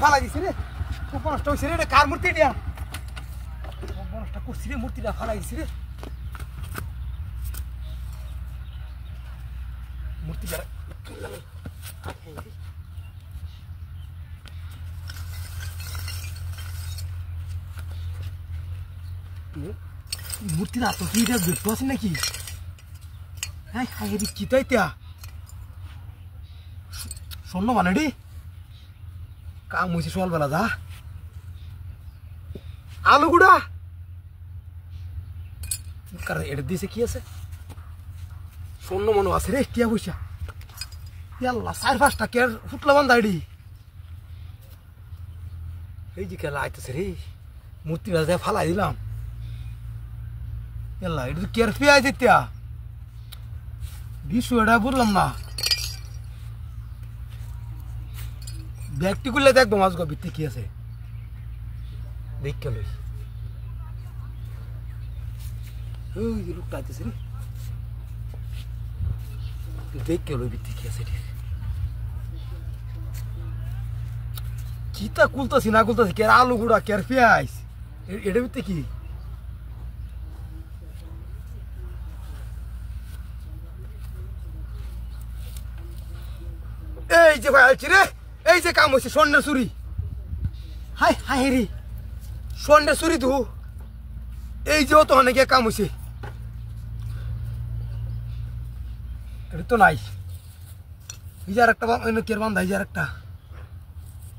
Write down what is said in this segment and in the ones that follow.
ফালাই দিছে রে খুব নষ্ট হইছে রে কার মূর্তি দিয়া খুব নষ্ট করছি রে মূর্তিটা ফালাই দিছে রে মূর্তিটা মূর্তিটা তো কি এটা দেখতে পাচ্ছি নাকি হ্যাঁ হ্যাঁ এটি কি তাই তা শোন না মানে কাম হয়েছে সকালবেলা যা আলু গুড়া কারণ এটা দিয়েছে কি আছে শূন্য মনে আছে রে টিয়া পয়সা আল্লাহ 4-5টা কে ফুটলা বান্ধা এডি এই যে খেলা আইতেছে রে মূর্তি রাজা ফালাই দিলাম আল্লাহ এটা কেয়ার পেয়ে আইতে বিশু এটা বুঝলাম না ব্যাগটি করলে দেখবো মাছ গো ভিত্তি কি আছে দেখে লই ওই লোকটা আইতেছে রে দেখে লই ভিত্তি কি আছে কিতা কুলতাছি না কুলতাছি কে আলু গুড়া কে পেঁয়াজ এটা ভিত্তি কি এই যে ভাই আছি রে এই যে কাম হয়েছে স্বর্ণের চুরি হাই হাই রে স্বর্ণের চুরি তো এই যে তো অনেকে কাম হয়েছে এটা তো নাই এই যে আরেকটা কের বান্ধা এই যে আরেকটা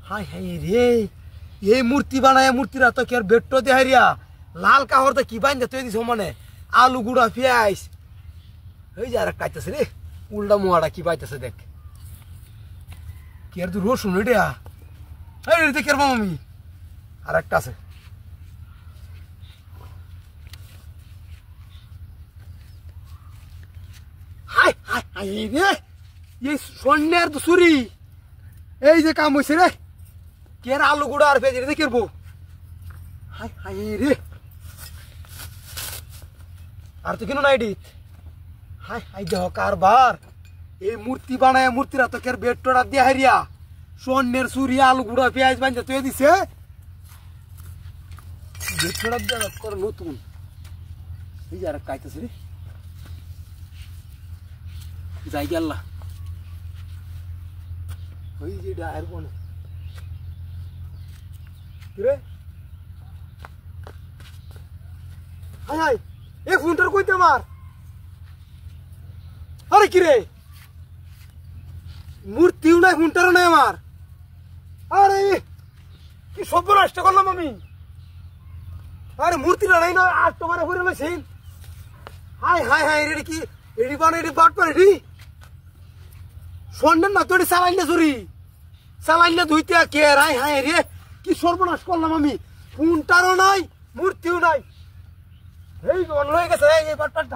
হাই হাই রে এই মূর্তি বানায় মূর্তিরা তো কের বেট্টো দে হারিয়া লাল কাহর তো কি বান্ধা তুই দিছ মানে আলু গুড়া পেঁয়াজ এই যে আরেকটা আইতেছে রে উল্টা মোয়াটা কি পাইতেছে দেখ কের তো রসুন এটা এই দেখে আমি আর একটা আছে হাই হাই হাই রে এই স্বর্ণের তো চুরি এই যে কাম হয়েছে রে কের আলু গুঁড়া আর পেঁয়াজ রে কেরবো হাই হাই রে আর তো কেন নাই ডিত হাই হাই দেহ কারবার এই মূর্তি বানায় মূর্তিরা তো কের বেট্টোটা দিয়ে হারিয়া স্বর্ণের চুরি আলু গুঁড়া পেঁয়াজ বান্ধা তুই দিছে বেট্টোটা দিয়ে করে নতুন এই যে আর কাইতেছে রে যাই গেল্লা ওই যে ডায়ের বনে কিরে হাই হাই এ ফোনটার কইতে আমার আরে কিরে মূর্তিও নাই ফোনটারও নাই আমার আরে কি সব নষ্ট করলাম আমি আরে মূর্তিটা নাই না আর তোমার ঘুরে লইছেন হাই হাই হাই রে কি এডি বান এডি বাট পারে রে স্বর্ণের না তো এডি চালাইলে চুরি চালাইলে ধুইতে কে হাই হাই রে কি সর্বনাশ করলাম আমি ফোনটারও নাই মূর্তিও নাই এই লয়ে গেছে এই বাট পাট